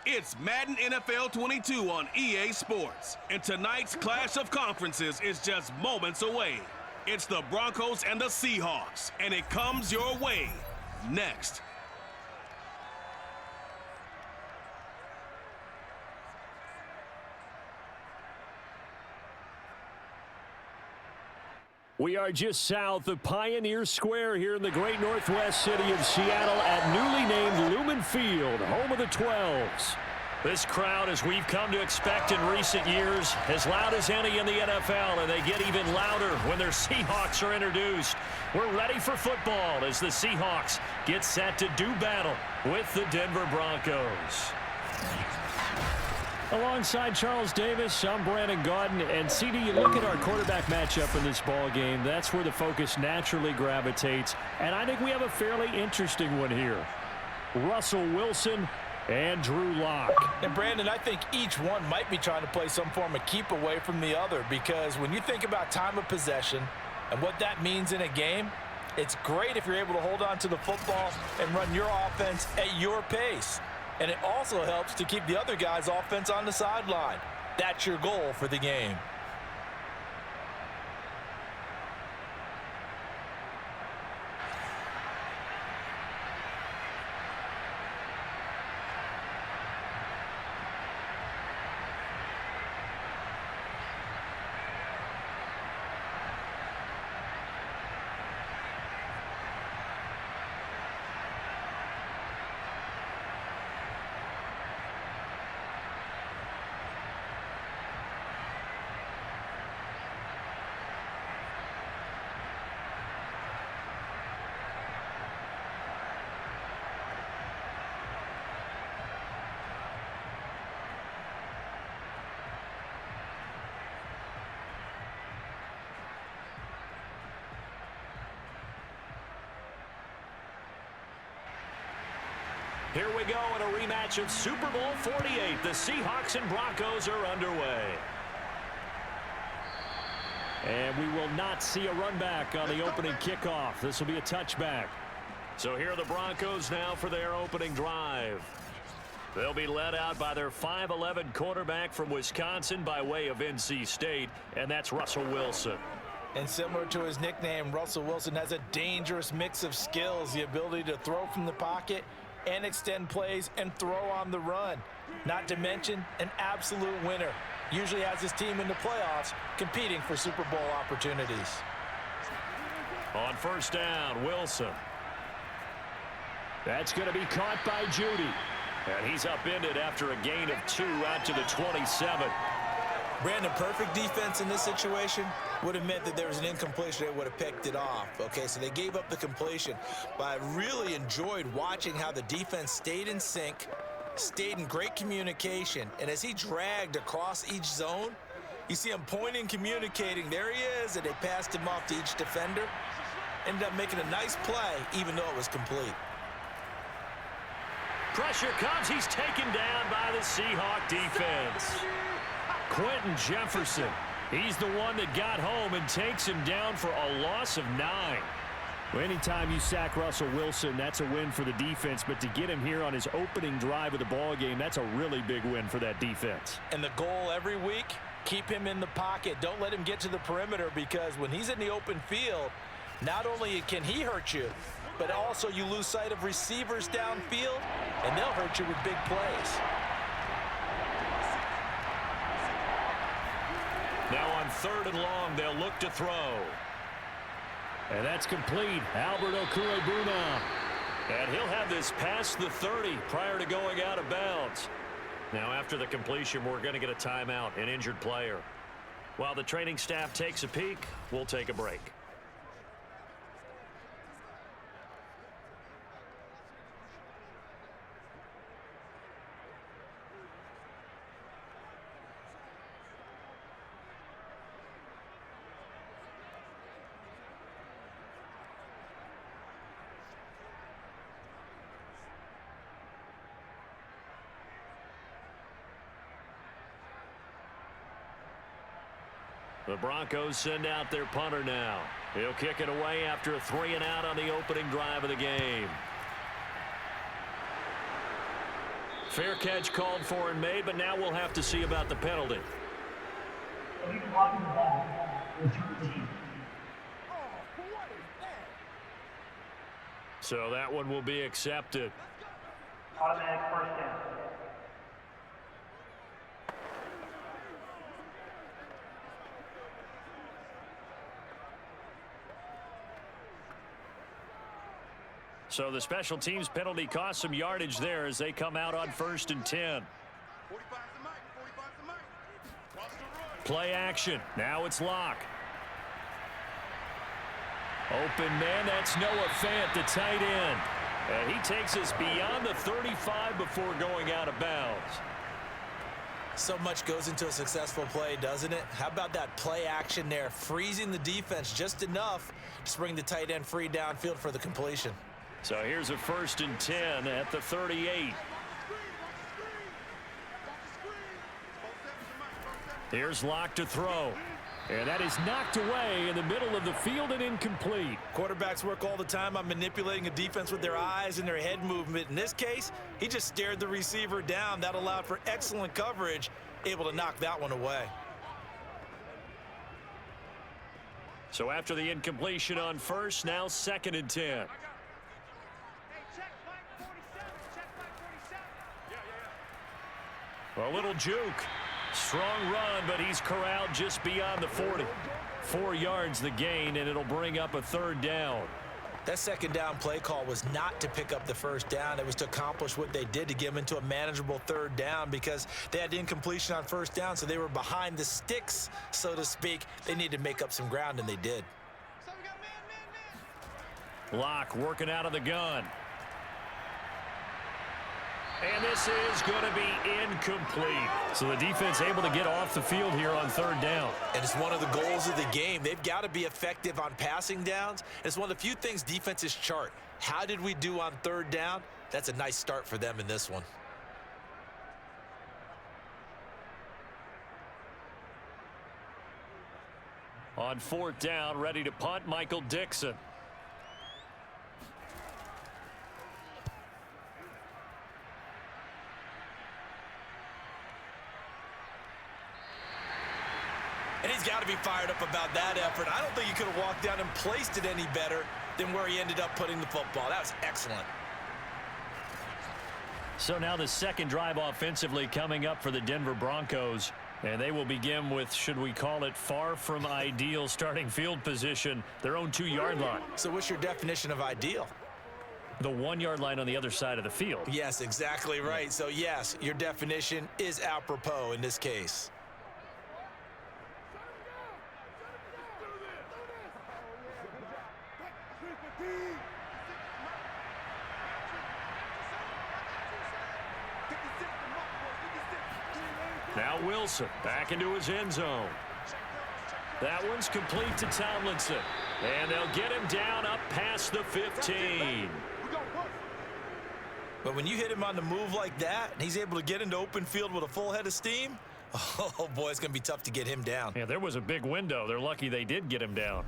It's Madden NFL 22 on EA Sports, and tonight's clash of conferences is just moments away. It's the Broncos and the Seahawks, and it comes your way next. We are just south of Pioneer Square here in the great northwest city of Seattle at newly named Lumen Field, home of the 12s. This crowd, as we've come to expect in recent years, as loud as any in the NFL, and they get even louder when their Seahawks are introduced. We're ready for football as the Seahawks get set to do battle with the Denver Broncos. Alongside Charles Davis, I'm Brandon Gaudin, and CD, you look at our quarterback matchup in this ball game, that's where the focus naturally gravitates, and I think we have a fairly interesting one here. Russell Wilson and Drew Lock. And Brandon, I think each one might be trying to play some form of keep away from the other, because when you think about time of possession and what that means in a game, it's great if you're able to hold on to the football and run your offense at your pace. And it also helps to keep the other guy's offense on the sideline. That's your goal for the game. Here we go in a rematch of Super Bowl 48. The Seahawks and Broncos are underway. And we will not see a run back on the opening kickoff. This will be a touchback. So here are the Broncos now for their opening drive. They'll be led out by their 5'11" quarterback from Wisconsin by way of NC State, and that's Russell Wilson. And similar to his nickname, Russell Wilson has a dangerous mix of skills, the ability to throw from the pocket and extend plays and throw on the run. Not to mention an absolute winner. Usually has his team in the playoffs competing for Super Bowl opportunities. On first down, Wilson. That's going to be caught by Judy. And he's upended after a gain of 2 out to the 27. Brandon, perfect defense in this situation would have meant that there was an incompletion. They would have picked it off. Okay, so they gave up the completion. But I really enjoyed watching how the defense stayed in sync, stayed in great communication. And as he dragged across each zone, you see him pointing, communicating. There he is, and they passed him off to each defender. Ended up making a nice play, even though it was complete. Pressure comes. He's taken down by the Seahawk defense. Quentin Jefferson. He's the one that got home and takes him down for a loss of 9. Well, anytime you sack Russell Wilson, that's a win for the defense. But to get him here on his opening drive of the ball game, that's a really big win for that defense. And the goal every week, keep him in the pocket. Don't let him get to the perimeter, because when he's in the open field, not only can he hurt you, but also you lose sight of receivers downfield, and they'll hurt you with big plays. Now on 3rd and long, they'll look to throw. And that's complete. Albert Okwuegbunam. And he'll have this past the 30 prior to going out of bounds. Now after the completion, we're going to get a timeout, an injured player. While the training staff takes a peek, we'll take a break. The Broncos send out their punter now. He'll kick it away after a 3-and-out on the opening drive of the game. Fair catch called for and made, but now we'll have to see about the penalty. So that one will be accepted. Automatic first down. So the special teams penalty cost some yardage there as they come out on 1st and 10. Play action. Now it's Locke. Open man, that's Noah Fant, the tight end. And he takes us beyond the 35 before going out of bounds. So much goes into a successful play, doesn't it? How about that play action there, freezing the defense just enough to bring the tight end free downfield for the completion. So here's a 1st and 10 at the 38. Here's Locke to throw. And that is knocked away in the middle of the field and incomplete. Quarterbacks work all the time on manipulating a defense with their eyes and their head movement. In this case, he just stared the receiver down. That allowed for excellent coverage, able to knock that one away. So after the incompletion on 1st, now 2nd and 10. A little juke. Strong run, but he's corralled just beyond the 40. 4 yards the gain, and it'll bring up a 3rd down. That 2nd down play call was not to pick up the 1st down. It was to accomplish what they did, to get them into a manageable 3rd down, because they had incompletion on 1st down, so they were behind the sticks, so to speak. They needed to make up some ground, and they did. Locke working out of the gun. And this is going to be incomplete. So the defense able to get off the field here on 3rd down. And it's one of the goals of the game. They've got to be effective on passing downs. It's one of the few things defenses chart. How did we do on 3rd down? That's a nice start for them in this one. On 4th down, ready to punt, Michael Dixon. And he's got to be fired up about that effort. I don't think he could have walked down and placed it any better than where he ended up putting the football. That was excellent. So now the 2nd drive offensively coming up for the Denver Broncos. And they will begin with, should we call it, far from ideal starting field position, their own 2-yard line. So what's your definition of ideal? The 1-yard line on the other side of the field. Yes, exactly right. So yes, your definition is apropos in this case. Now Wilson back into his end zone. That one's complete to Tomlinson. And they'll get him down up past the 15. But when you hit him on the move like that, and he's able to get into open field with a full head of steam, oh boy, it's going to be tough to get him down. Yeah, there was a big window. They're lucky they did get him down.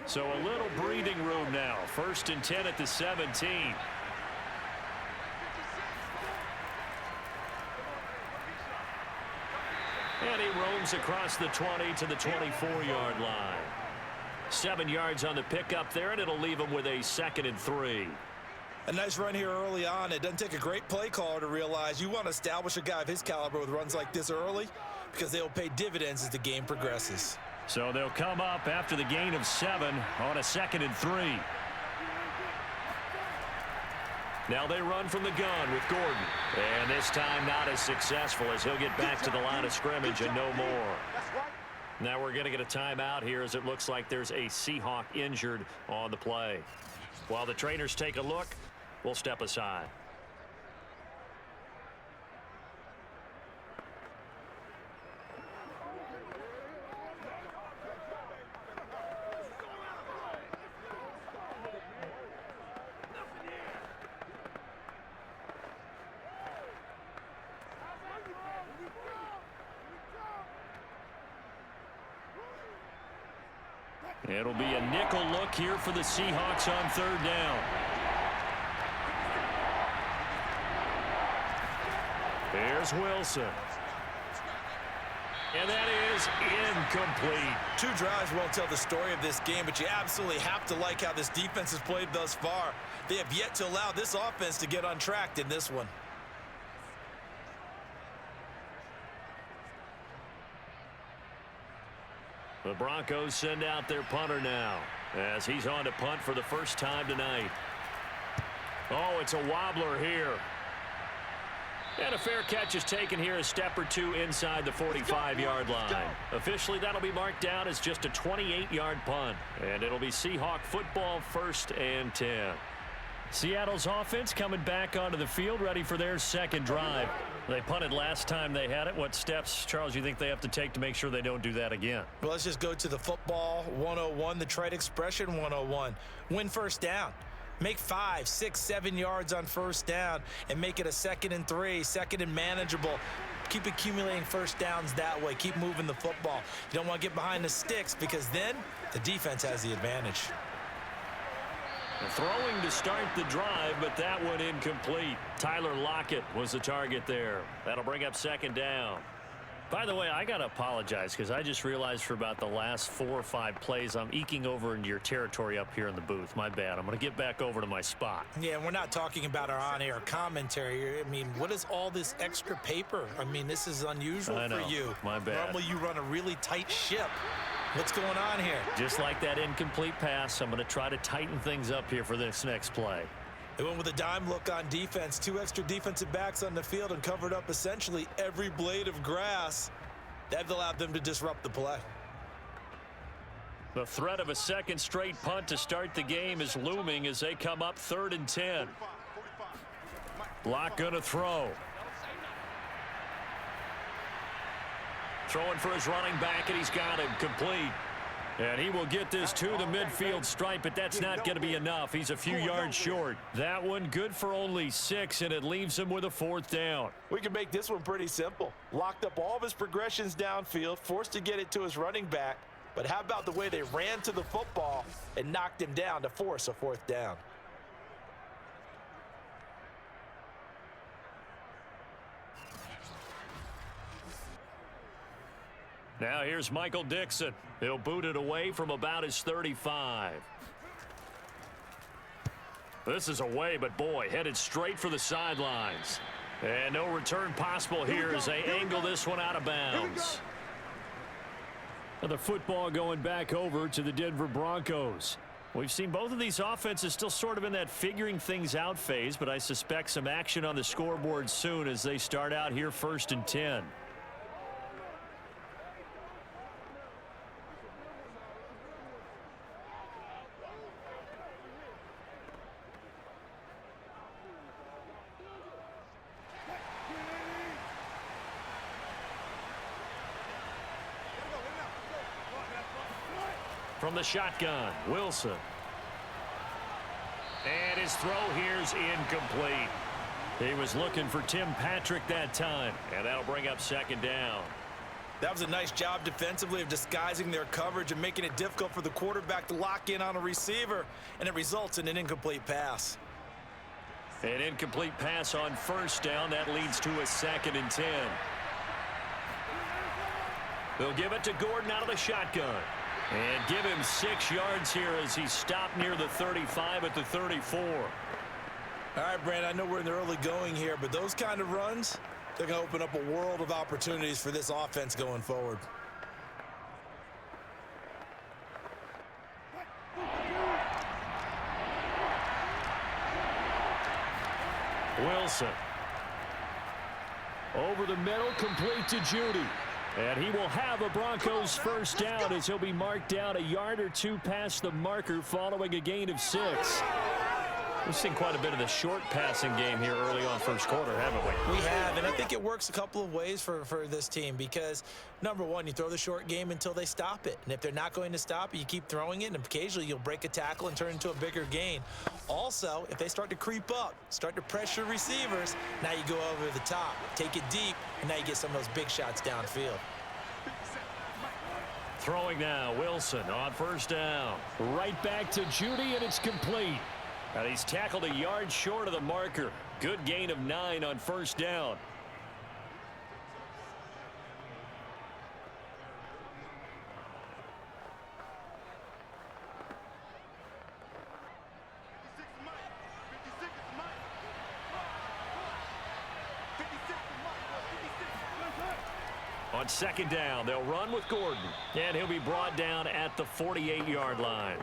So a little breathing room now. 1st and 10 at the 17. And he roams across the 20 to the 24-yard line. 7 yards on the pickup there, and it'll leave him with a 2nd and 3. A nice run here early on. It doesn't take a great play caller to realize you want to establish a guy of his caliber with runs like this early, because they'll pay dividends as the game progresses. So they'll come up after the gain of 7 on a 2nd and 3. Now they run from the gun with Gordon. And this time not as successful as he'll get back to the line of scrimmage and no more. Now we're going to get a timeout here as it looks like there's a Seahawk injured on the play. While the trainers take a look, we'll step aside. It'll be a nickel look here for the Seahawks on third down. Here's Wilson. And that is incomplete. 2 drives won't tell the story of this game, but you absolutely have to like how this defense has played thus far. They have yet to allow this offense to get untracked in this one. The Broncos send out their punter now as he's on to punt for the first time tonight. Oh, it's a wobbler here. And a fair catch is taken here, a step or two inside the 45-yard line. Officially, that'll be marked down as just a 28-yard punt. And it'll be Seahawk football, 1st and 10. Seattle's offense coming back onto the field, ready for their second drive. They punted last time they had it. What steps, Charles, you think they have to take to make sure they don't do that again? Well, let's just go to the football 101, the trite expression 101. Win first down. Make 5, 6, 7 yards on first down and make it a 2nd and 3, 2nd and manageable. Keep accumulating first downs that way. Keep moving the football. You don't want to get behind the sticks because then the defense has the advantage. Throwing to start the drive, but that one incomplete. Tyler Lockett was the target there. That'll bring up 2nd down. By the way, I got to apologize because I just realized for about the last 4 or 5 plays, I'm eking over into your territory up here in the booth. My bad. I'm going to get back over to my spot. Yeah, we're not talking about our on-air commentary here. I mean, what is all this extra paper? I mean, this is unusual for you. My bad. Normally you run a really tight ship. What's going on here? Just like that incomplete pass, I'm going to try to tighten things up here for this next play. They went with a dime look on defense. 2 extra defensive backs on the field and covered up essentially every blade of grass. That allowed them to disrupt the play. The threat of a second straight punt to start the game is looming as they come up 3rd and 10. Block going to throw. Throwing for his running back, and he's got him complete. And he will get this to the midfield stripe, but that's not going to be enough. He's a few yards short. That one good for only 6, and it leaves him with a 4th down. We can make this one pretty simple. Locked up all of his progressions downfield, forced to get it to his running back. But how about the way they ran to the football and knocked him down to force a 4th down? Now here's Michael Dixon. He'll boot it away from about his 35. This is away, but boy, headed straight for the sidelines. And no return possible here as they angle this one out of bounds. The football going back over to the Denver Broncos. We've seen both of these offenses still sort of in that figuring things out phase, but I suspect some action on the scoreboard soon as they start out here 1st and 10. From the shotgun, Wilson. And his throw here's incomplete. He was looking for Tim Patrick that time, and that'll bring up 2nd down. That was a nice job defensively of disguising their coverage and making it difficult for the quarterback to lock in on a receiver, and it results in an incomplete pass. An incomplete pass on 1st down. That leads to a 2nd and 10. They'll give it to Gordon out of the shotgun. And give him 6 yards here as he stopped near the 35 at the 34. All right, Brand, I know we're in the early going here, but those kind of runs, they're going to open up a world of opportunities for this offense going forward. Wilson. Over the middle, complete to Judy. And he will have a Broncos 1st down as he'll be marked down a yard or 2 past the marker following a gain of 6. We've seen quite a bit of the short passing game here early on 1st quarter, haven't we? We have, and I think it works a couple of ways for this team because, number one, you throw the short game until they stop it. And if they're not going to stop it, you keep throwing it, and occasionally you'll break a tackle and turn it into a bigger gain. Also, if they start to creep up, start to pressure receivers, now you go over the top, take it deep, and now you get some of those big shots downfield. Throwing now, Wilson on first down. Right back to Judy, and it's complete. And he's tackled a yard short of the marker. Good gain of 9 on first down. On second down, they'll run with Gordon, and he'll be brought down at the 48-yard line.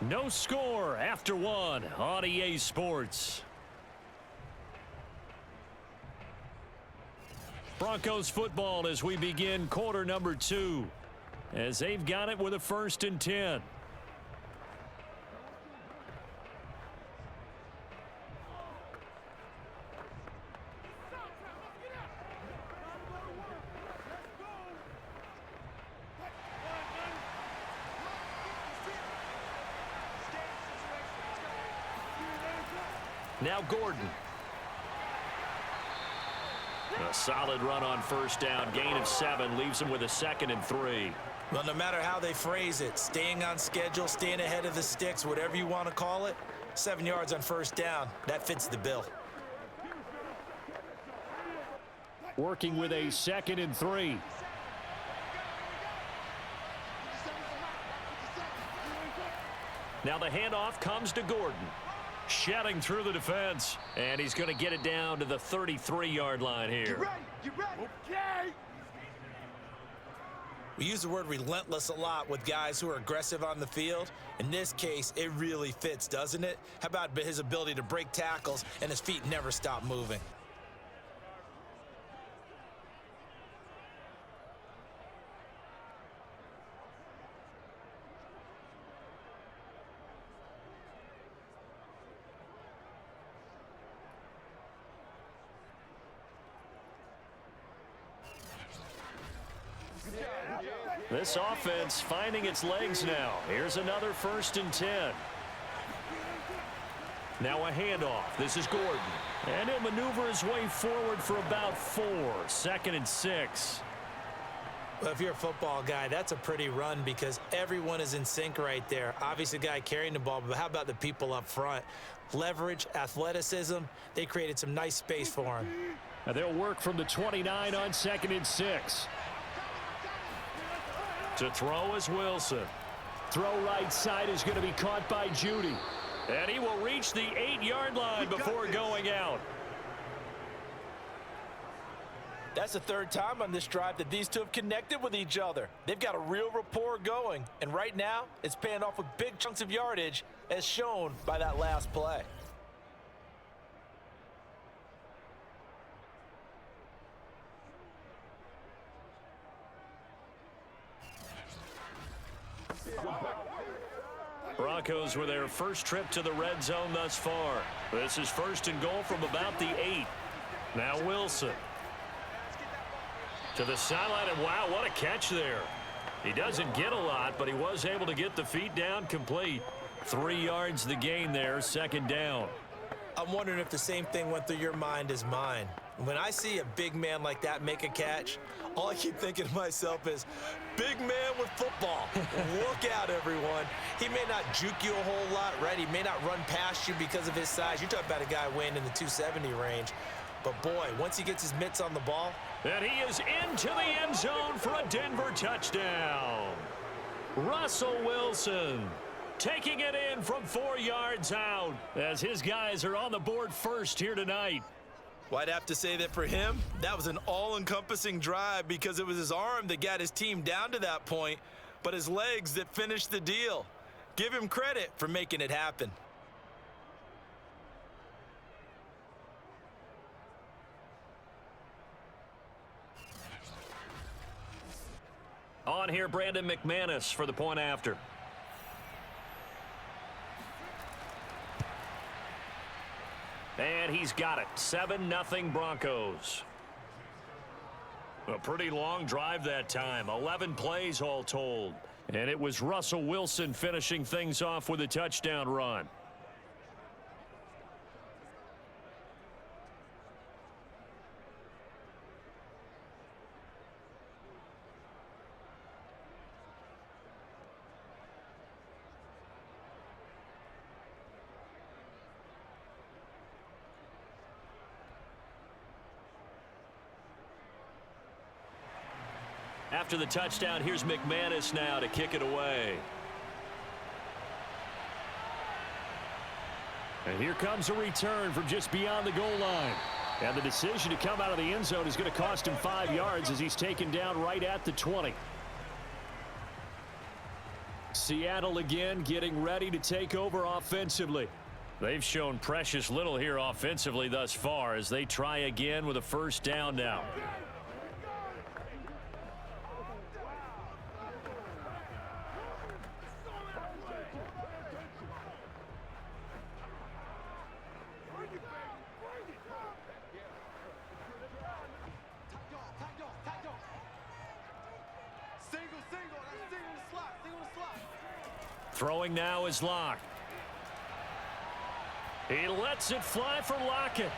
No score after 1 on EA Sports. Broncos football as we begin quarter number 2. As they've got it with a 1st and 10. Now Gordon. A solid run on first down. Gain of 7 leaves him with a 2nd and 3. Well, no matter how they phrase it, staying on schedule, staying ahead of the sticks, whatever you want to call it, 7 yards on first down, that fits the bill. Working with a 2nd and 3. Now the handoff comes to Gordon. Shedding through the defense. And he's going to get it down to the 33-yard line here. You ready? Okay. We use the word relentless a lot with guys who are aggressive on the field. In this case, it really fits, doesn't it? How about his ability to break tackles and his feet never stop moving? This offense finding its legs now. Here's another 1st and 10. Now a handoff. This is Gordon. And he'll maneuver his way forward for about 4. 2nd and 6. Well, if you're a football guy, that's a pretty run because everyone is in sync right there. Obviously, the guy carrying the ball, but how about the people up front? Leverage, athleticism, they created some nice space for him. Now they'll work from the 29 on 2nd and 6. To throw is Wilson. Throw right side is going to be caught by Judy. And he will reach the 8-yard line before going out. That's the 3rd time on this drive that these two have connected with each other. They've got a real rapport going. And right now, it's paying off with big chunks of yardage as shown by that last play. Broncos with their first trip to the red zone thus far. This is 1st and goal from about the 8. Now Wilson. To the sideline, and wow, what a catch there. He doesn't get a lot, but he was able to get the feet down complete. 3 yards the gain there, 2nd down. I'm wondering if the same thing went through your mind as mine. When I see a big man like that make a catch, all I keep thinking to myself is, big man with football. Look out, everyone. He may not juke you a whole lot, right? He may not run past you because of his size. You're talking about a guy weighing in the 270 range. But, boy, once he gets his mitts on the ball. And he is into the end zone for a Denver touchdown. Russell Wilson taking it in from 4 yards out as his guys are on the board first here tonight. Well, I'd have to say that for him, that was an all-encompassing drive because it was his arm that got his team down to that point, but his legs that finished the deal. Give him credit for making it happen. On here, Brandon McManus for the point after. And he's got it. 7-0 Broncos. A pretty long drive that time. 11 plays all told. And it was Russell Wilson finishing things off with a touchdown run. After the touchdown, here's McManus now to kick it away. And here comes a return from just beyond the goal line. And the decision to come out of the end zone is going to cost him 5 yards as he's taken down right at the 20. Seattle again getting ready to take over offensively. They've shown precious little here offensively thus far as they try again with a first down now. Throwing now is Locke. He lets it fly for Lockett.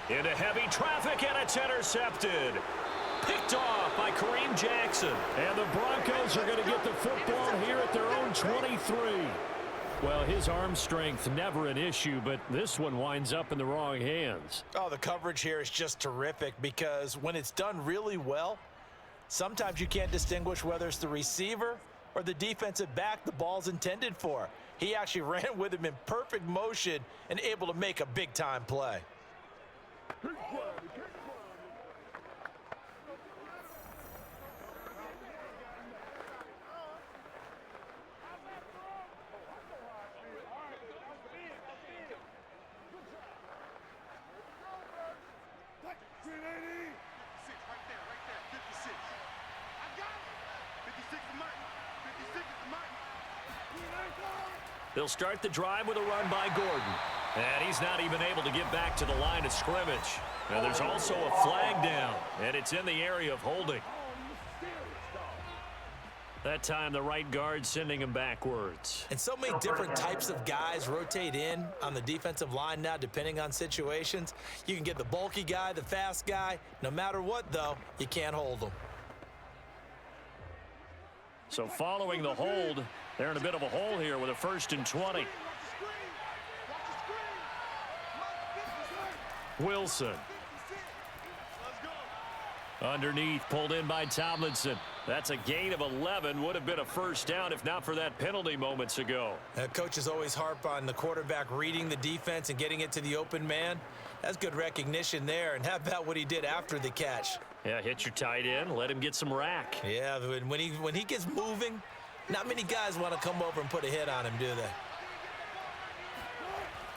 Into heavy traffic, and it's intercepted. Picked off by Kareem Jackson. And the Broncos are going to get the football here at their own 23. Well, his arm strength never an issue, but this one winds up in the wrong hands. Oh, the coverage here is just terrific because when it's done really well, sometimes you can't distinguish whether it's the receiver or the defensive back the ball's intended for. He actually ran with him in perfect motion and able to make a big-time play. They'll start the drive with a run by Gordon. And he's not even able to get back to the line of scrimmage. Now there's also a flag down, and it's in the area of holding. That time the right guard sending him backwards. And so many different types of guys rotate in on the defensive line now depending on situations. You can get the bulky guy, the fast guy. No matter what, though, you can't hold them. So following the hold, they're in a bit of a hole here with a 1st and 20. Wilson. Underneath, pulled in by Tomlinson. That's a gain of 11. Would have been a first down if not for that penalty moments ago. Coaches always harp on the quarterback reading the defense and getting it to the open man. That's good recognition there. And how about what he did after the catch? Yeah, hit your tight end, let him get some rack. Yeah, when he gets moving, not many guys want to come over and put a hit on him, do they?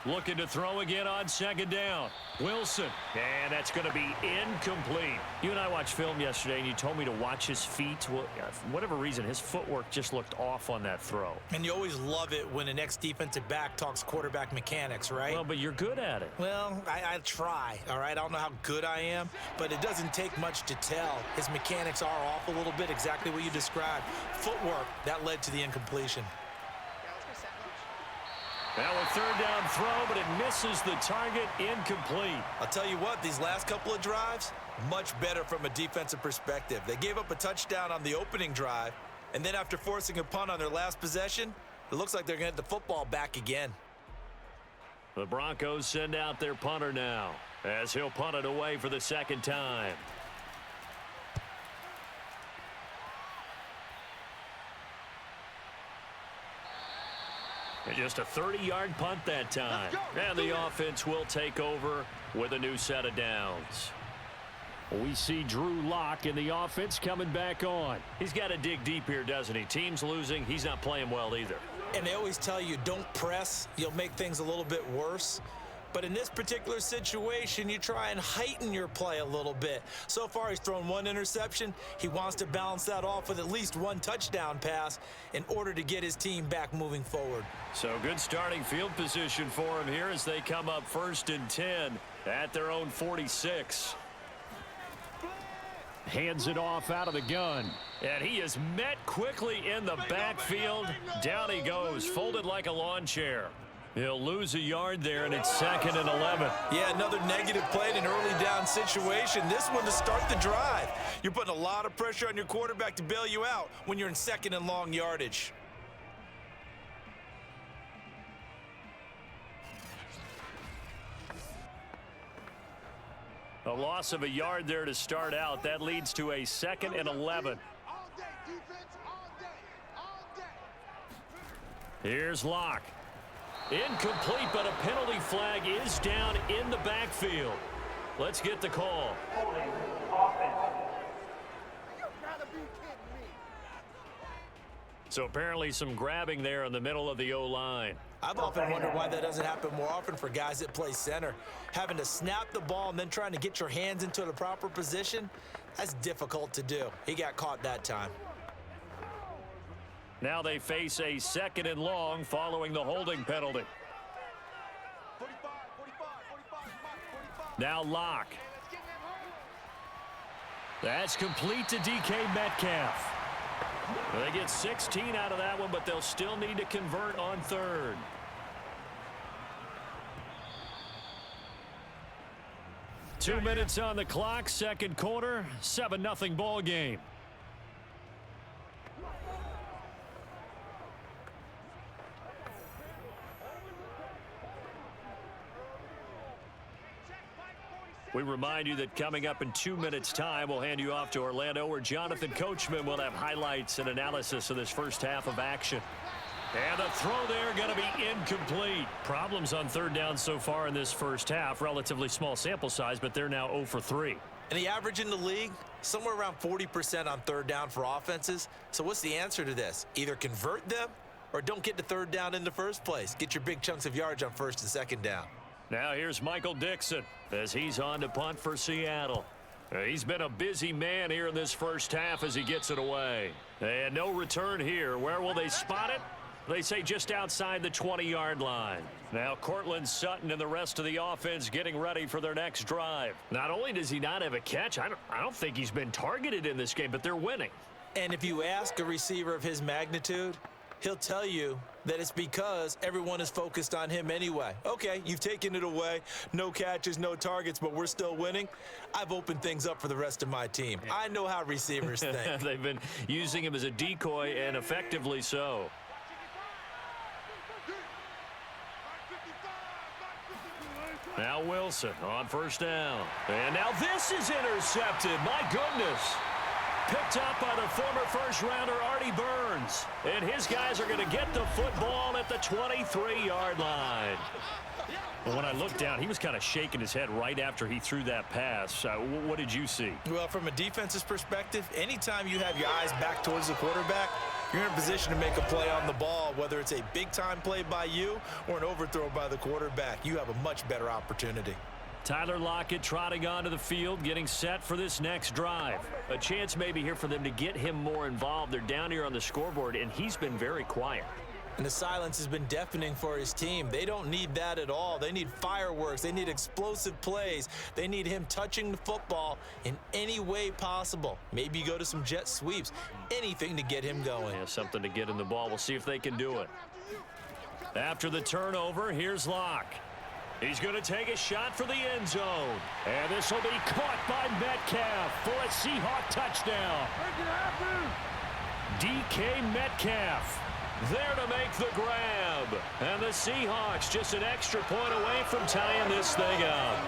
Looking to throw again on 2nd down. Wilson. And that's going to be incomplete. You and I watched film yesterday, and you told me to watch his feet. Well, for whatever reason, his footwork just looked off on that throw. And you always love it when an ex-defensive back talks quarterback mechanics, right? Well, but you're good at it. Well, I try, all right? I don't know how good I am, but it doesn't take much to tell. His mechanics are off a little bit, exactly what you described. Footwork, that led to the incompletion. Now a 3rd down throw, but it misses the target, incomplete. I'll tell you what, these last couple of drives, much better from a defensive perspective. They gave up a touchdown on the opening drive, and then after forcing a punt on their last possession, it looks like they're going to get the football back again. The Broncos send out their punter now, as he'll punt it away for the 2nd time. Just a 30-yard punt that time. And the offense will take over with a new set of downs. We see Drew Lock in the offense coming back on. He's got to dig deep here, doesn't he? Team's losing. He's not playing well either. And they always tell you, don't press. You'll make things a little bit worse. But in this particular situation, you try and heighten your play a little bit. So far, he's thrown 1 interception. He wants to balance that off with at least 1 touchdown pass in order to get his team back moving forward. So good starting field position for him here as they come up 1st and 10 at their own 46. Hands it off out of the gun. And he is met quickly in the backfield. Down he goes, folded like a lawn chair. He'll lose a yard there, and it's 2nd and 11. Yeah, another negative play in an early down situation. This one to start the drive. You're putting a lot of pressure on your quarterback to bail you out when you're in 2nd and long yardage. A loss of a yard there to start out. That leads to a 2nd and 11. Here's Locke. Incomplete, but a penalty flag is down in the backfield. Let's get the call. Holding offense. So apparently some grabbing there in the middle of the O-line. I've often wondered why that doesn't happen more often for guys that play center. Having to snap the ball and then trying to get your hands into the proper position, that's difficult to do. He got caught that time. Now they face a 2nd and long following the holding penalty. Now Locke. That's complete to DK Metcalf. They get 16 out of that one, but they'll still need to convert on 3rd. Two minutes on the clock, 2nd quarter, 7-0 ball game. We remind you that coming up in 2 minutes' time, we'll hand you off to Orlando, where Jonathan Coachman will have highlights and analysis of this first half of action. And the throw there going to be incomplete. Problems on 3rd down so far in this first half. Relatively small sample size, but they're now 0 for 3. And the average in the league, somewhere around 40% on 3rd down for offenses. So what's the answer to this? Either convert them or don't get to 3rd down in the first place. Get your big chunks of yards on 1st and 2nd down. Now here's Michael Dixon as he's on to punt for Seattle. He's been a busy man here in this first half as he gets it away. And no return here. Where will they spot it? They say just outside the 20-yard line. Now Cortland Sutton and the rest of the offense getting ready for their next drive. Not only does he not have a catch, I don't think he's been targeted in this game, but they're winning. And if you ask a receiver of his magnitude, he'll tell you that it's because everyone is focused on him anyway. Okay, you've taken it away. No catches, no targets, but we're still winning. I've opened things up for the rest of my team. I know how receivers think. They've been using him as a decoy, and effectively so. Now Wilson on 1st down. And now this is intercepted. My goodness. Picked up by the former first-rounder Artie Burns. And his guys are going to get the football at the 23-yard line. Well, when I looked down, he was kind of shaking his head right after he threw that pass. What did you see? Well, from a defense's perspective, anytime you have your eyes back towards the quarterback, you're in a position to make a play on the ball, whether it's a big-time play by you or an overthrow by the quarterback. You have a much better opportunity. Tyler Lockett trotting onto the field, getting set for this next drive. A chance maybe here for them to get him more involved. They're down here on the scoreboard, and he's been very quiet. And the silence has been deafening for his team. They don't need that at all. They need fireworks. They need explosive plays. They need him touching the football in any way possible. Maybe go to some jet sweeps. Anything to get him going. Yeah, something to get in the ball. We'll see if they can do it. After the turnover, here's Locke. He's going to take a shot for the end zone. And this will be caught by Metcalf for a Seahawk touchdown. DK Metcalf there to make the grab. And the Seahawks just an extra point away from tying this thing up.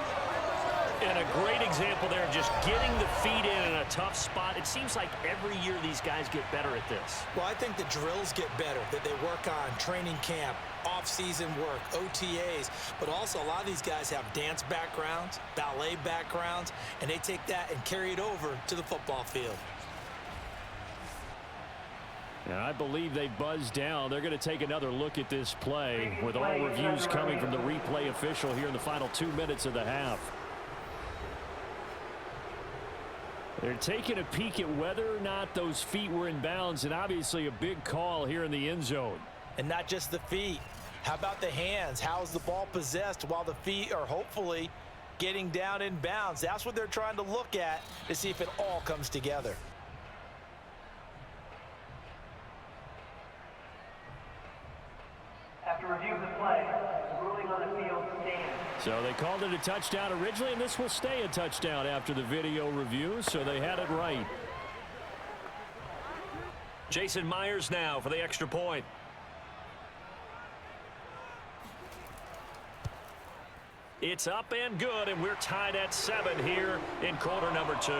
And a great example there of just getting the feet in a tough spot. It seems like every year these guys get better at this. Well, I think the drills get better, that they work on training camp, off-season work, OTAs, but also a lot of these guys have dance backgrounds, ballet backgrounds, and they take that and carry it over to the football field. And I believe they buzzed down. They're going to take another look at this play with all reviews coming from the replay official here in the final 2 minutes of the half. They're taking a peek at whether or not those feet were in bounds, and obviously a big call here in the end zone. And not just the feet. How about the hands? How's the ball possessed while the feet are hopefully getting down in bounds. That's what they're trying to look at to see if it all comes together. After review of the play, the ruling on the field stands. So they called it a touchdown originally, and this will stay a touchdown after the video review, so they had it right. Jason Myers now for the extra point. It's up and good, and we're tied at 7 here in quarter number 2.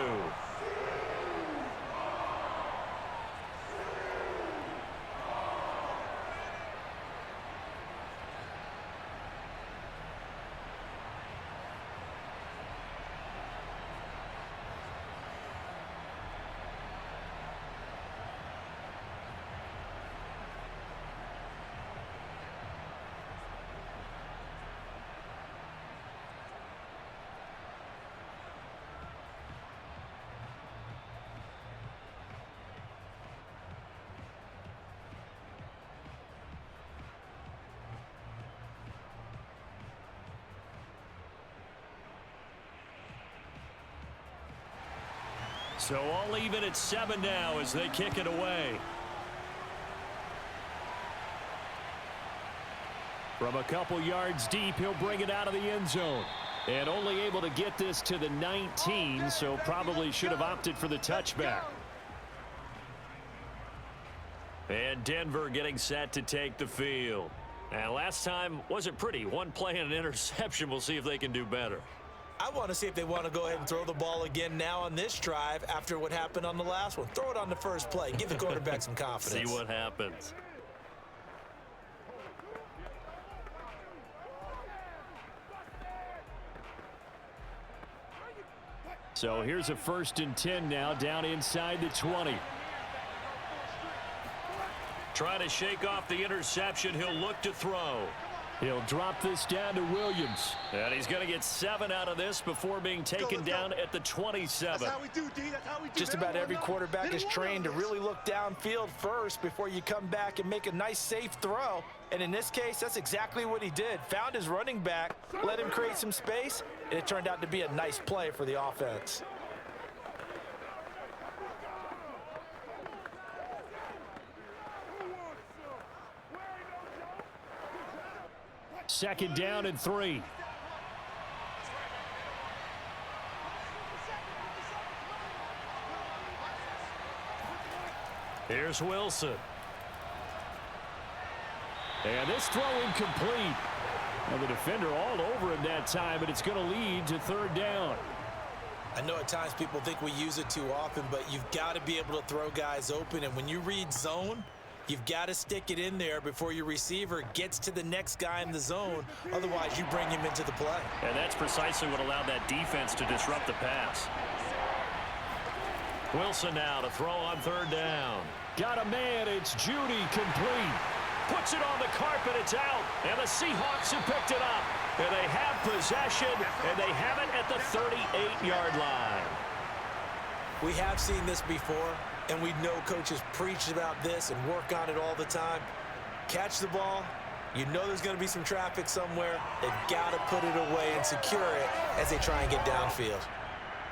So all even at 7 now as they kick it away. From a couple yards deep, he'll bring it out of the end zone. And only able to get this to the 19, so probably should have opted for the touchback. And Denver getting set to take the field. And last time wasn't pretty. One play and an interception. We'll see if they can do better. I want to see if they want to go ahead and throw the ball again now on this drive after what happened on the last one. Throw it on the first play. Give the quarterback some confidence. See what happens. So here's a 1st and 10 now down inside the 20. Trying to shake off the interception. He'll look to throw. He'll drop this down to Williams. And he's going to get 7 out of this before being taken down at the 27. That's how we do, D. That's how we do. Just about every quarterback is trained to really look downfield first before you come back and make a nice, safe throw. And in this case, that's exactly what he did. Found his running back, let him create some space, and it turned out to be a nice play for the offense. Second down and 3. Here's Wilson. And this throw incomplete. And the defender all over him that time, but it's going to lead to 3rd down. I know at times people think we use it too often, but you've got to be able to throw guys open. And when you read zone, you've got to stick it in there before your receiver gets to the next guy in the zone. Otherwise, you bring him into the play. And that's precisely what allowed that defense to disrupt the pass. Wilson now to throw on 3rd down. Got a man. It's Judy, complete. Puts it on the carpet. It's out. And the Seahawks have picked it up. And they have possession, and they have it at the 38-yard line. We have seen this before. And we know coaches preach about this and work on it all the time. Catch the ball. You know there's going to be some traffic somewhere. They've got to put it away and secure it as they try and get downfield.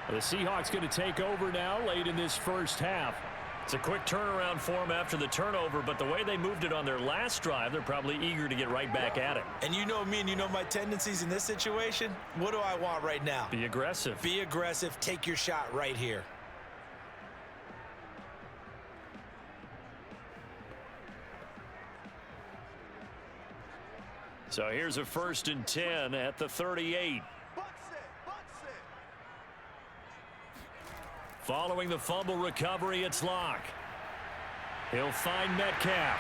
The Seahawks going to take over now late in this first half. It's a quick turnaround for them after the turnover, but the way they moved it on their last drive, they're probably eager to get right back at it. And you know me and you know my tendencies in this situation. What do I want right now? Be aggressive. Be aggressive. Take your shot right here. So here's a 1st and 10 at the 38. Following the fumble recovery, it's Locke. He'll find Metcalf.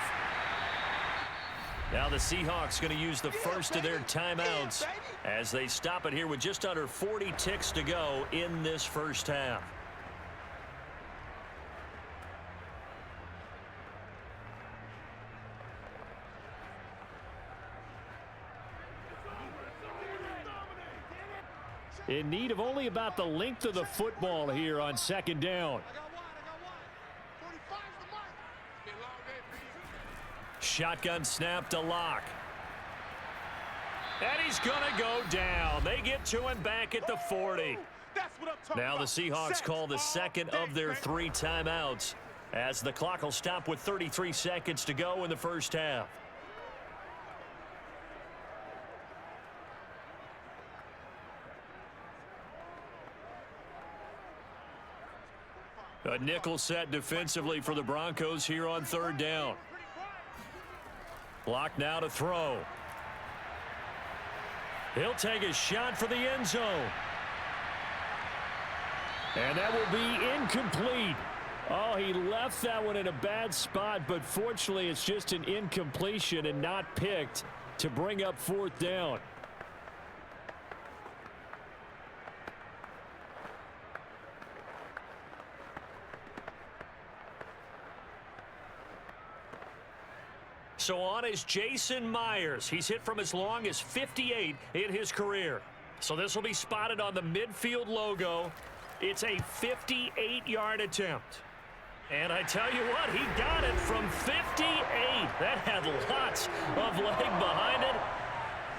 Now the Seahawks going to use the first of their timeouts as they stop it here with just under 40 ticks to go in this first half. In need of only about the length of the football here on 2nd down. Shotgun snap to Locke. And he's going to go down. They get to him back at the 40. Now the Seahawks call the second of their 3 timeouts as the clock will stop with 33 seconds to go in the first half. A nickel set defensively for the Broncos here on 3rd down. Block now to throw. He'll take a shot for the end zone. And that will be incomplete. Oh, he left that one in a bad spot, but fortunately it's just an incompletion and not picked to bring up 4th down. So on is Jason Myers. He's hit from as long as 58 in his career. So this will be spotted on the midfield logo. It's a 58-yard attempt. And I tell you what, he got it from 58. That had lots of leg behind it.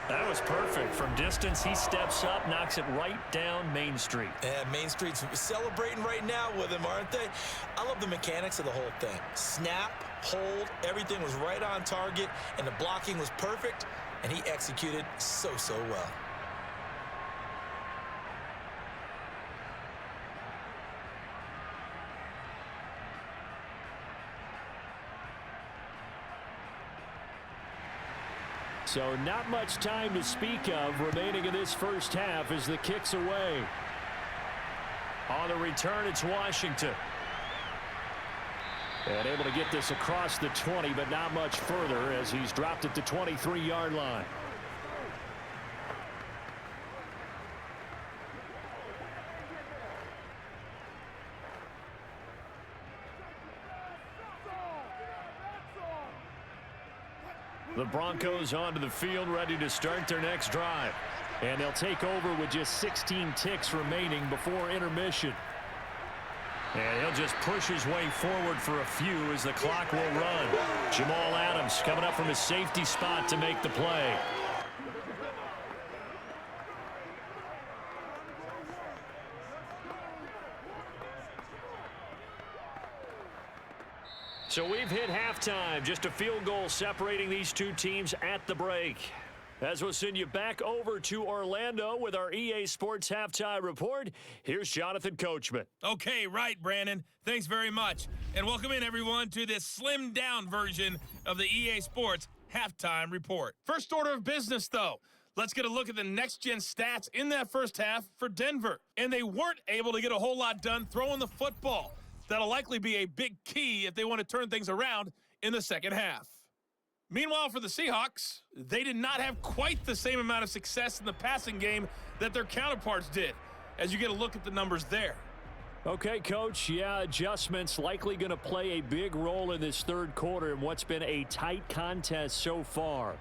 That was perfect. From distance, he steps up, knocks it right down Main Street. And Main Street's celebrating right now with him, aren't they? I love the mechanics of the whole thing. Snap, hold, everything was right on target, and the blocking was perfect, and he executed so well. So not much time to speak of remaining in this first half as the kick's away. On the return, it's Washington. And able to get this across the 20, but not much further as he's dropped at the 23-yard line. The Broncos onto the field, ready to start their next drive. And they'll take over with just 16 ticks remaining before intermission. And he'll just push his way forward for a few as the clock will run. Jamal Adams coming up from his safety spot to make the play. So we've hit halftime. Just a field goal separating these two teams at the break. As we'll send you back over to Orlando with our EA Sports Halftime Report, here's Jonathan Coachman. Okay, right, Brandon. Thanks very much. And welcome in, everyone, to this slimmed-down version of the EA Sports Halftime Report. First order of business, though. Let's get a look at the next-gen stats in that first half for Denver. And they weren't able to get a whole lot done throwing the football. That'll likely be a big key if they want to turn things around in the second half. Meanwhile, for the Seahawks, they did not have quite the same amount of success in the passing game that their counterparts did, as you get a look at the numbers there. Okay, Coach, yeah, adjustments likely going to play a big role in this third quarter in what's been a tight contest so far.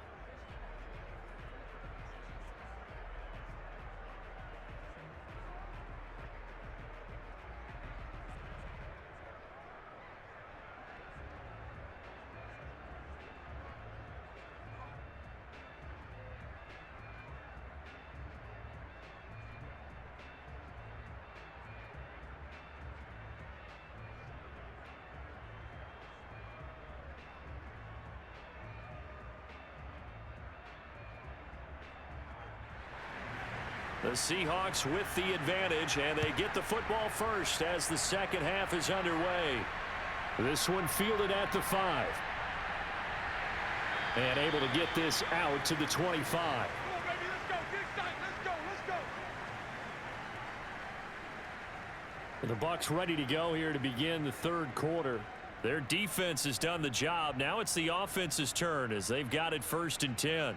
The Seahawks with the advantage, and they get the football first as the second half is underway. This one fielded at the 5. And able to get this out to the 25. The Bucs ready to go here to begin the third quarter. Their defense has done the job. Now it's the offense's turn as they've got it 1st and 10.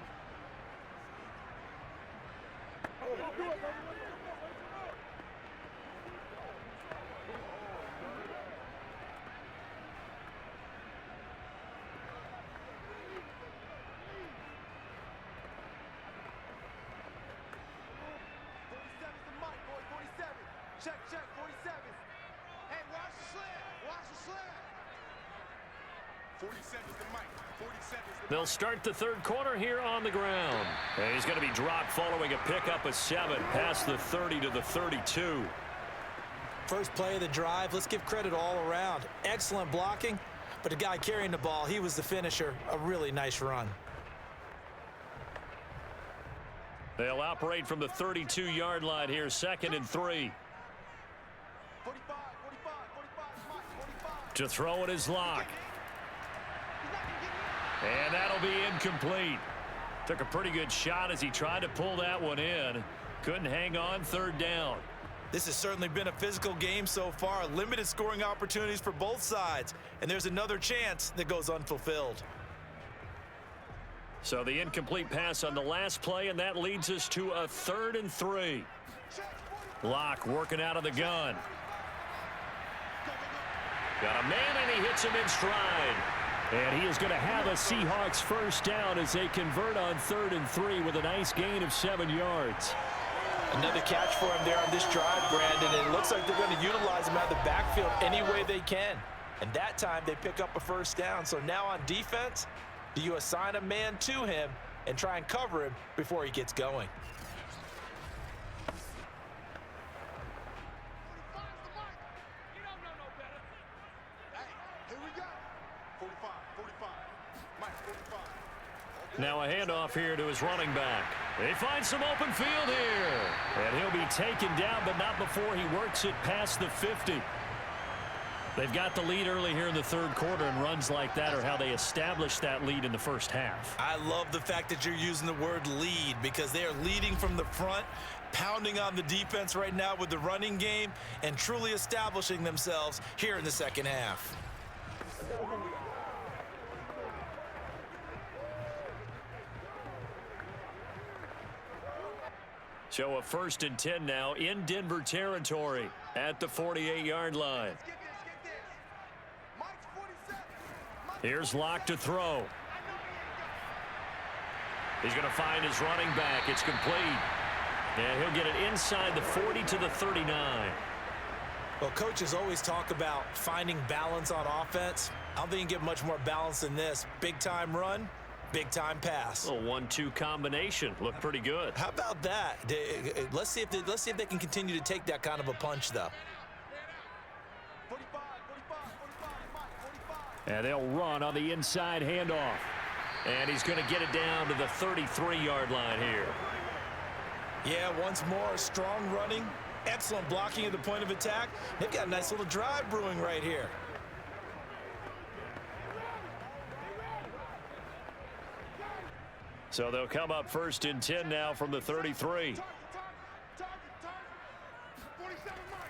They'll start the third quarter here on the ground. And he's going to be dropped following a pickup of 7 past the 30 to the 32. First play of the drive, let's give credit all around. Excellent blocking, but the guy carrying the ball, he was the finisher. A really nice run. They'll operate from the 32-yard line here, 2nd and 3. To throw it is Locke. And that'll be incomplete. Took a pretty good shot as he tried to pull that one in. Couldn't hang on, 3rd down. This has certainly been a physical game so far. Limited scoring opportunities for both sides. And there's another chance that goes unfulfilled. So the incomplete pass on the last play, and that leads us to a 3rd and 3. Locke working out of the gun. Got a man, and he hits him in stride. And he is going to have a Seahawks first down as they convert on 3rd and 3 with a nice gain of 7 yards. Another catch for him there on this drive, Brandon. And it looks like they're going to utilize him out of the backfield any way they can. And that time they pick up a first down. So now on defense, do you assign a man to him and try and cover him before he gets going? Now a handoff here to his running back. They find some open field here. And he'll be taken down, but not before he works it past the 50. They've got the lead early here in the 3rd quarter, and runs like that are how they establish that lead in the first half. I love the fact that you're using the word lead because they are leading from the front, pounding on the defense right now with the running game, and truly establishing themselves here in the second half. So a 1st and 10 now in Denver territory at the 48-yard line. Here's Locke to throw. He's going to find his running back. It's complete. And he'll get it inside the 40 to the 39. Well, coaches always talk about finding balance on offense. I don't think you can get much more balance than this. Big-time run, big-time pass. A 1-2 combination. Looked pretty good. How about that? Let's see if they can continue to take that kind of a punch, though. And they'll run on the inside handoff. And he's going to get it down to the 33-yard line here. Yeah, once more, strong running, excellent blocking at the point of attack. They've got a nice little drive brewing right here. So they'll come up 1st and 10 now from the 33.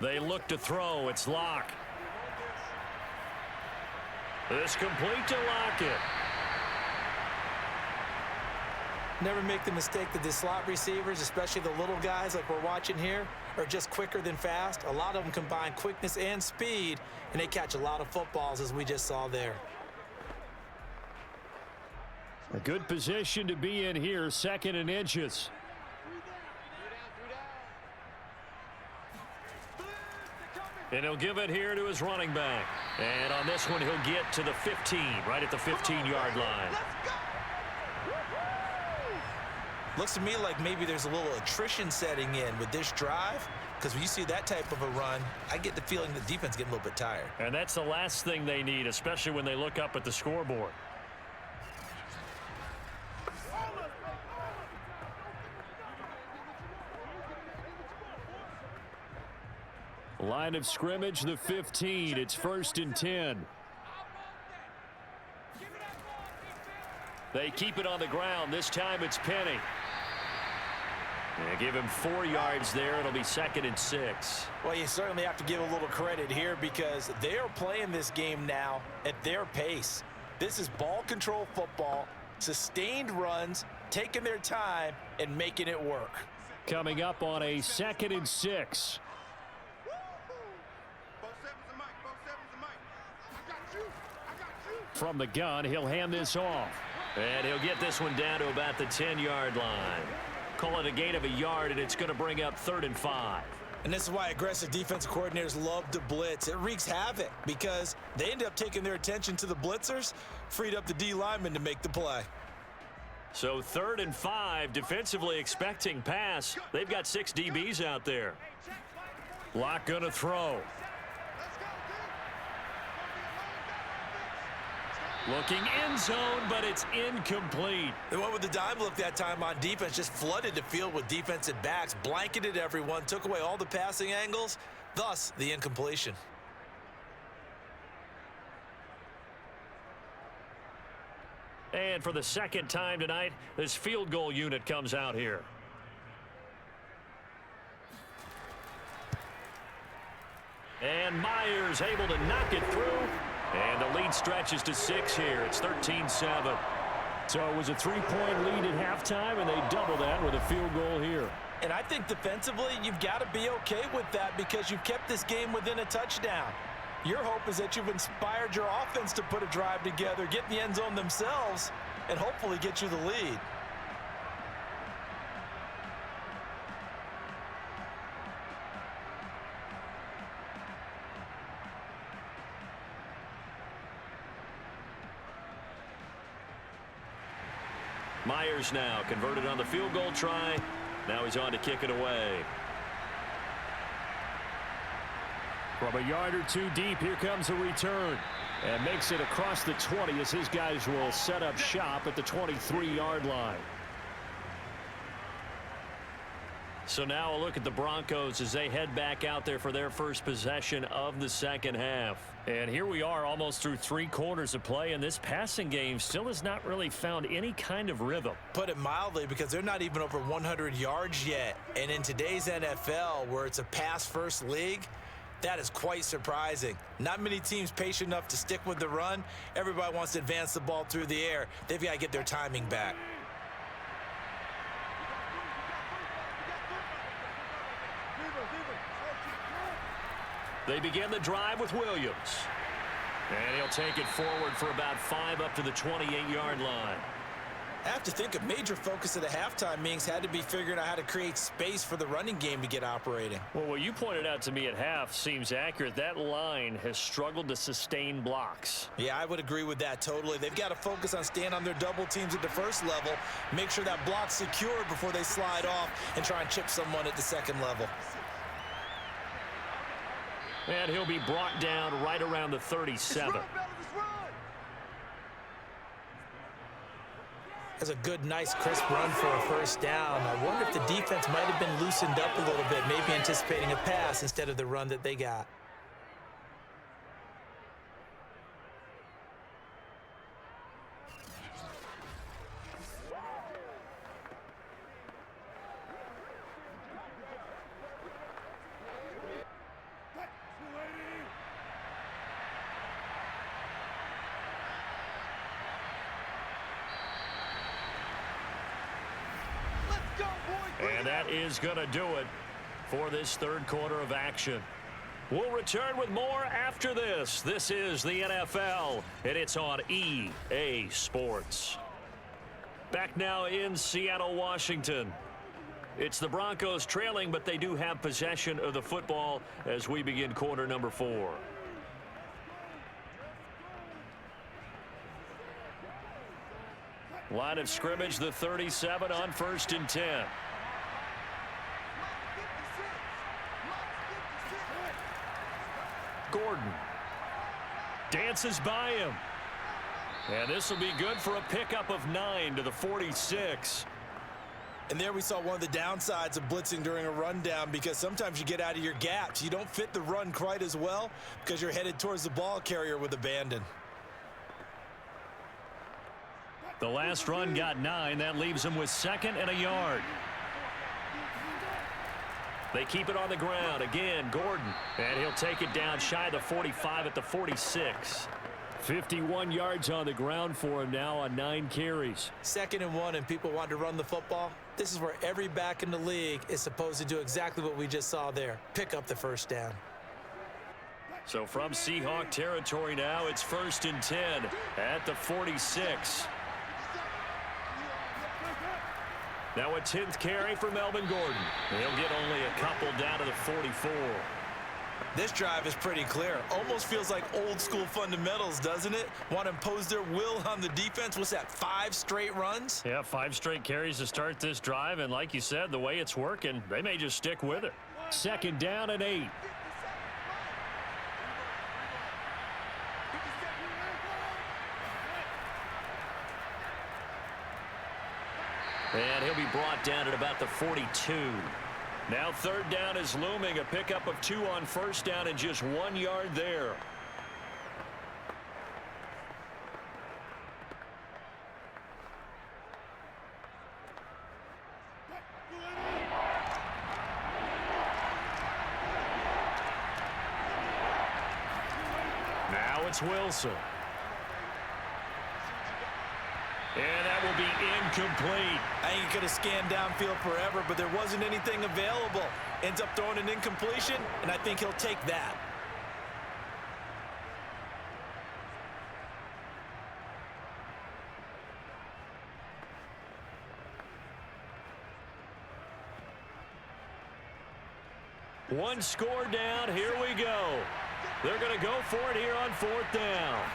They look to throw. It's Locke. This complete to Lockett. Never make the mistake that the slot receivers, especially the little guys like we're watching here, are just quicker than fast. A lot of them combine quickness and speed, and they catch a lot of footballs, as we just saw there. A good position to be in here, 2nd and inches. And he'll give it here to his running back. And on this one, he'll get to the 15, right at the 15-yard line. Looks to me like maybe there's a little attrition setting in with this drive, because when you see that type of a run, I get the feeling the defense getting a little bit tired. And that's the last thing they need, especially when they look up at the scoreboard. Line of scrimmage, the 15. It's 1st and 10. They keep it on the ground. This time it's Penny. They give him 4 yards there. It'll be 2nd and 6. Well, you certainly have to give a little credit here because they are playing this game now at their pace. This is ball control football, sustained runs, taking their time and making it work. Coming up on a 2nd and 6. From the gun, he'll hand this off. And he'll get this one down to about the 10-yard line. Call it a gain of a yard, and it's going to bring up 3rd and 5. And this is why aggressive defensive coordinators love to blitz. It wreaks havoc because they end up taking their attention to the blitzers, freed up the D lineman to make the play. So 3rd and 5, defensively expecting pass. They've got 6 DBs out there. Lock gonna throw. Looking end zone, but it's incomplete. They went with the dime look that time on defense, just flooded the field with defensive backs, blanketed everyone, took away all the passing angles, thus the incompletion. And for the 2nd time tonight, this field goal unit comes out here. And Myers able to knock it through. And the lead stretches to 6 here. It's 13-7. So it was a 3-point lead at halftime, and they double that with a field goal here. And I think defensively, you've got to be okay with that because you've kept this game within a touchdown. Your hope is that you've inspired your offense to put a drive together, get in the end zone themselves, and hopefully get you the lead. Myers now converted on the field goal try. Now he's on to kick it away. From a yard or 2 deep, here comes a return. And makes it across the 20 as his guys will set up shop at the 23-yard line. So now a look at the Broncos as they head back out there for their first possession of the 2nd half. And here we are almost through 3 quarters of play, and this passing game still has not really found any kind of rhythm. Put it mildly, because they're not even over 100 yards yet. And in today's NFL, where it's a pass-first league, that is quite surprising. Not many teams patient enough to stick with the run. Everybody wants to advance the ball through the air. They've got to get their timing back. They begin the drive with Williams. And he'll take it forward for about 5 up to the 28-yard line. I have to think a major focus of the halftime meetings had to be figuring out how to create space for the running game to get operating. Well, what you pointed out to me at half seems accurate. That line has struggled to sustain blocks. Yeah, I would agree with that totally. They've got to focus on staying on their double teams at the first level, make sure that block's secured before they slide off and try and chip someone at the second level. And he'll be brought down right around the 37. That's a good, nice, crisp run for a first down. I wonder if the defense might have been loosened up a little bit, maybe anticipating a pass instead of the run that they got. And that is going to do it for this 3rd quarter of action. We'll return with more after this. This is the NFL, and it's on EA Sports. Back now in Seattle, Washington. It's the Broncos trailing, but they do have possession of the football as we begin quarter number 4. Line of scrimmage, the 37 on 1st and 10. Gordon dances by him. And this will be good for a pickup of 9 to the 46. And there we saw one of the downsides of blitzing during a rundown, because sometimes you get out of your gaps. You don't fit the run quite as well because you're headed towards the ball carrier with abandon. The last run got 9. That leaves him with 2nd and a yard. They keep it on the ground. Again, Gordon. And he'll take it down shy of the 45 at the 46. 51 yards on the ground for him now on 9 carries. 2nd and 1, and people want to run the football. This is where every back in the league is supposed to do exactly what we just saw there. Pick up the first down. So from Seahawk territory now, it's 1st and 10 at the 46. Now a 10th carry for Melvin Gordon. He'll get only a couple down to the 44. This drive is pretty clear. Almost feels like old school fundamentals, doesn't it? Want to impose their will on the defense. What's that, 5 straight runs? Yeah, 5 straight carries to start this drive. And like you said, the way it's working, they may just stick with it. 2nd down and 8. And he'll be brought down at about the 42. Now 3rd down is looming. A pickup of 2 on 1st down and just 1 yard there. Now it's Wilson. And that will be incomplete. I think he could have scanned downfield forever, but there wasn't anything available. Ends up throwing an incompletion, and I think he'll take that. One score down. Here we go. They're going to go for it here on 4th down.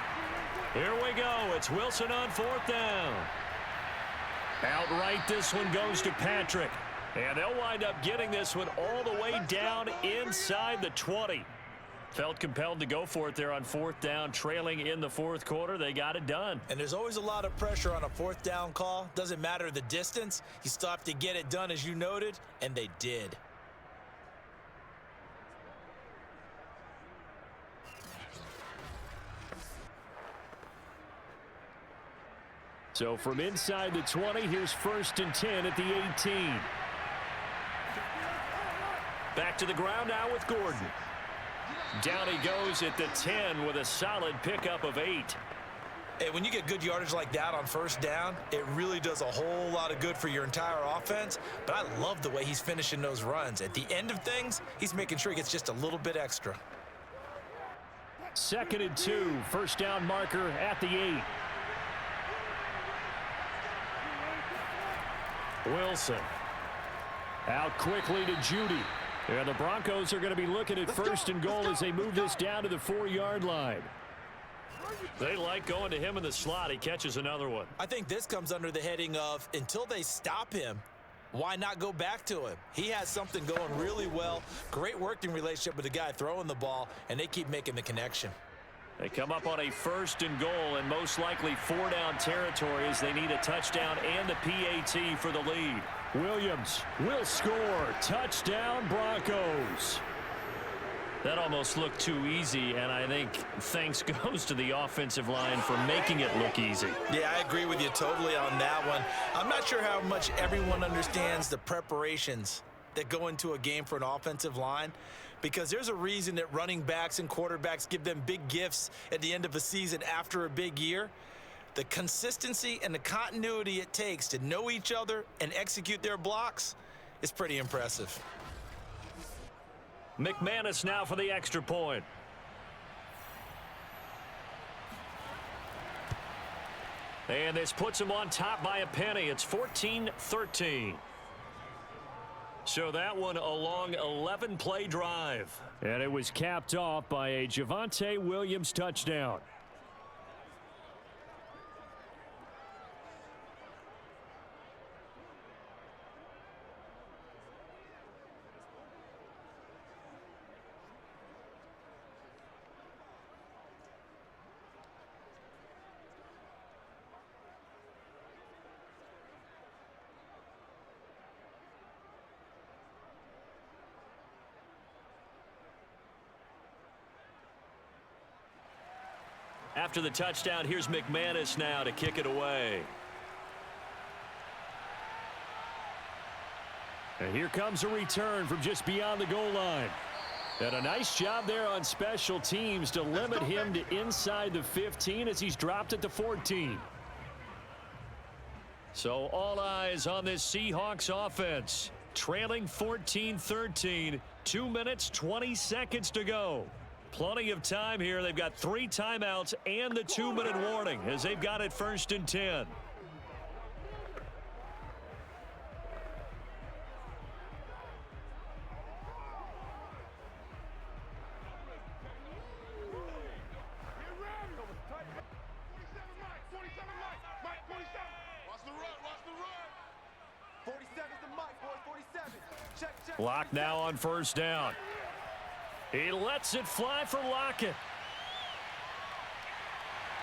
Here we go. It's Wilson on 4th down. Outright, this one goes to Patrick. And they'll wind up getting this one all the way down inside the 20. Felt compelled to go for it there on 4th down, trailing in the 4th quarter. They got it done. And there's always a lot of pressure on a 4th down call. Doesn't matter the distance. You still have to get it done, as you noted, and they did. So from inside the 20, here's 1st and 10 at the 18. Back to the ground now with Gordon. Down he goes at the 10 with a solid pickup of 8. Hey, when you get good yardage like that on 1st down, it really does a whole lot of good for your entire offense. But I love the way he's finishing those runs. At the end of things, he's making sure he gets just a little bit extra. 2nd and 2, 1st down marker at the 8. Wilson. Out quickly to Judy. And the Broncos are going to be looking at 1st and goal as they move this down to the 4-yard line. They like going to him in the slot. He catches another one. I think this comes under the heading of, until they stop him, why not go back to him? He has something going really well. Great working relationship with the guy throwing the ball, and they keep making the connection. They come up on a 1st and goal and most likely 4-down territory as they need a touchdown and the PAT for the lead. Williams will score. Touchdown, Broncos. That almost looked too easy, and I think thanks goes to the offensive line for making it look easy. Yeah, I agree with you totally on that one. I'm not sure how much everyone understands the preparations that go into a game for an offensive line, because there's a reason that running backs and quarterbacks give them big gifts at the end of a season after a big year. The consistency and the continuity it takes to know each other and execute their blocks is pretty impressive. McManus now for the extra point. And this puts him on top by a penny. It's 14-13. So that one a long 11-play drive. And it was capped off by a Javonte Williams touchdown. After the touchdown, here's McManus now to kick it away. And here comes a return from just beyond the goal line. And a nice job there on special teams to limit him to inside the 15 as he's dropped at the 14. So all eyes on this Seahawks offense. Trailing 14-13, 2 minutes, 20 seconds to go. Plenty of time here. They've got 3 timeouts and the 2-minute warning as they've got it 1st and 10. Locke now on first down. He lets it fly for Lockett.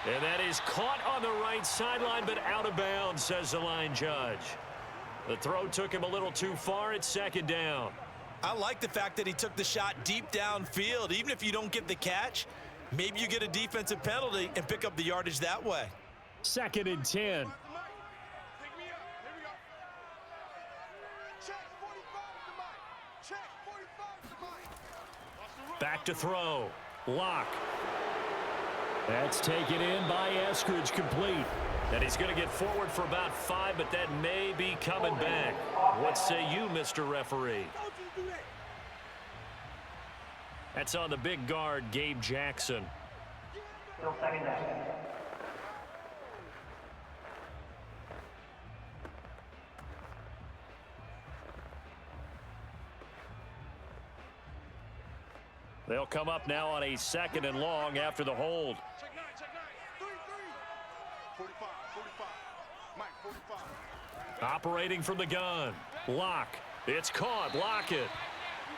And that is caught on the right sideline, but out of bounds, says the line judge. The throw took him a little too far. It's second down. I like the fact that he took the shot deep downfield. Even if you don't get the catch, maybe you get a defensive penalty and pick up the yardage that way. Second and 10. Back to throw. Locke. That's taken in by Eskridge, complete. And he's going to get forward for about 5, but that may be coming back. What say you, Mr. Referee? That's on the big guard, Gabe Jackson. Still second down. They'll come up now on a second and long after the hold. Check 9, 3, 45, 45. Mike, 45. Operating from the gun. Locke. It's caught. Lockett.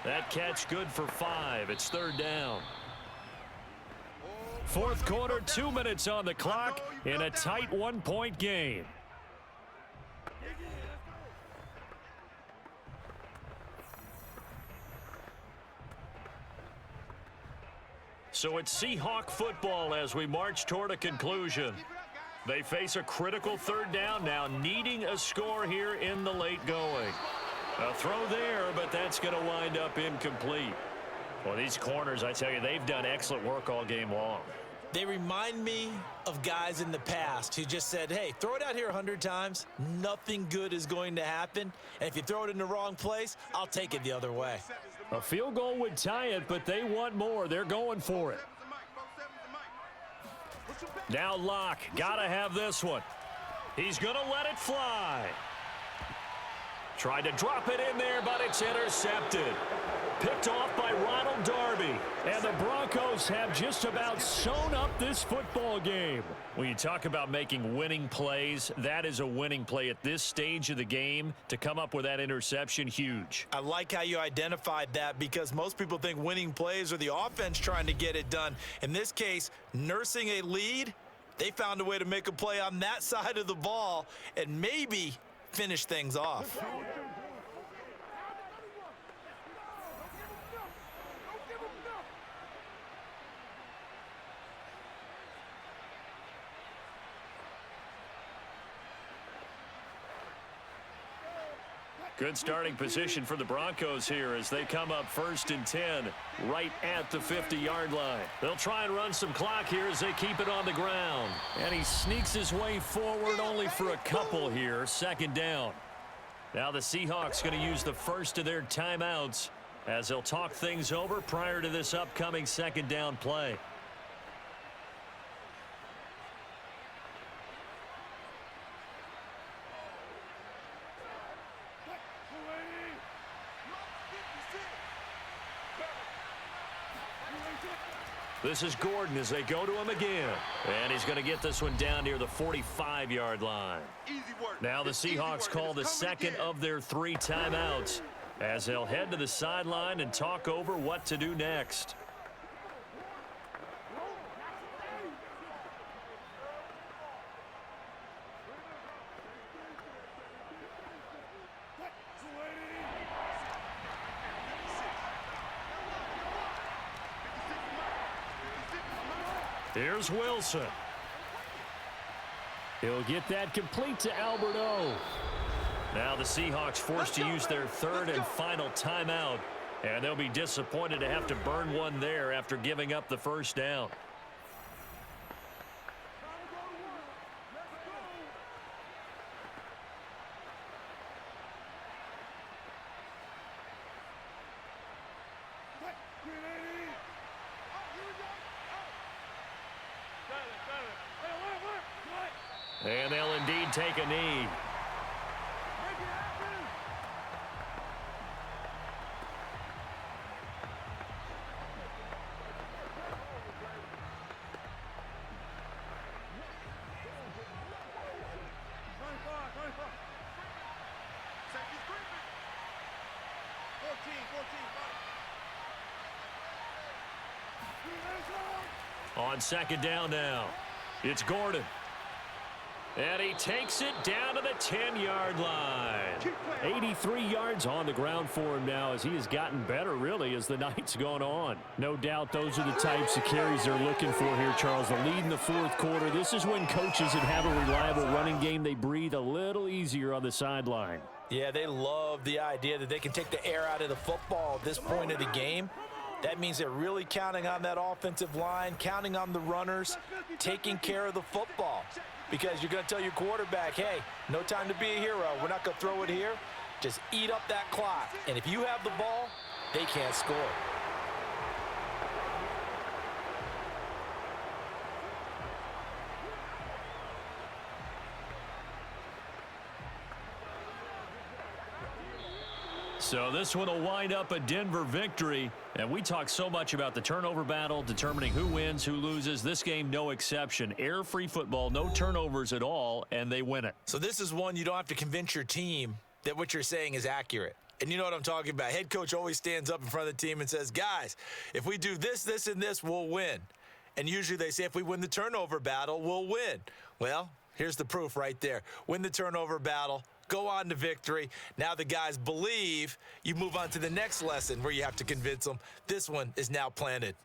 That catch good for 5. It's third down. Fourth quarter, 2 minutes on the clock in a tight 1-point game. So it's Seahawk football as we march toward a conclusion. They face a critical third down now, needing a score here in the late going. A throw there, but that's going to wind up incomplete. Well, these corners, I tell you, they've done excellent work all game long. They remind me of guys in the past who just said, hey, throw it out here 100 times. Nothing good is going to happen. And if you throw it in the wrong place, I'll take it the other way. A field goal would tie it, but they want more. They're going for it. Now Locke, gotta have this one. He's gonna let it fly. Tried to drop it in there, but it's intercepted. Picked off by Ronald Darby. And the Broncos have just about sewn up this football game. When you talk about making winning plays, that is a winning play at this stage of the game. To come up with that interception, huge. I like how you identified that because most people think winning plays are the offense trying to get it done. In this case, nursing a lead, they found a way to make a play on that side of the ball and maybe finish things off. Good starting position for the Broncos here as they come up first and 10 right at the 50-yard line. They'll try and run some clock here as they keep it on the ground. And he sneaks his way forward only for a couple here. Second down. Now the Seahawks going to use the first of their timeouts as they'll talk things over prior to this upcoming second down play. This is Gordon as they go to him again. And he's going to get this one down near the 45-yard line. Now the Seahawks call the second of their 3 timeouts as they'll head to the sideline and talk over what to do next. Here's Wilson. He'll get that complete to Albert O. Now the Seahawks forced to use their third and final timeout, and they'll be disappointed to have to burn one there after giving up the first down. And they'll indeed take a knee. On second down now, it's Gordon. And he takes it down to the 10-yard line. 83 yards on the ground for him now as he has gotten better, really, as the night's gone on. No doubt those are the types of carries they're looking for here, Charles. The lead in the fourth quarter. This is when coaches that have a reliable running game, they breathe a little easier on the sideline. Yeah, they love the idea that they can take the air out of the football at this point of the game. That means they're really counting on that offensive line, counting on the runners, taking care of the football. Because you're going to tell your quarterback, hey, no time to be a hero. We're not going to throw it here. Just eat up that clock. And if you have the ball, they can't score. So this one will wind up a Denver victory. And we talk so much about the turnover battle, determining who wins, who loses. This game, no exception. Air-free football, no turnovers at all, and they win it. So this is one you don't have to convince your team that what you're saying is accurate. And you know what I'm talking about. Head coach always stands up in front of the team and says, guys, if we do this, this, and this, we'll win. And usually they say if we win the turnover battle, we'll win. Well, here's the proof right there. Win the turnover battle. Go on to victory. Now the guys believe. You move on to the next lesson where you have to convince them. This one is now planted.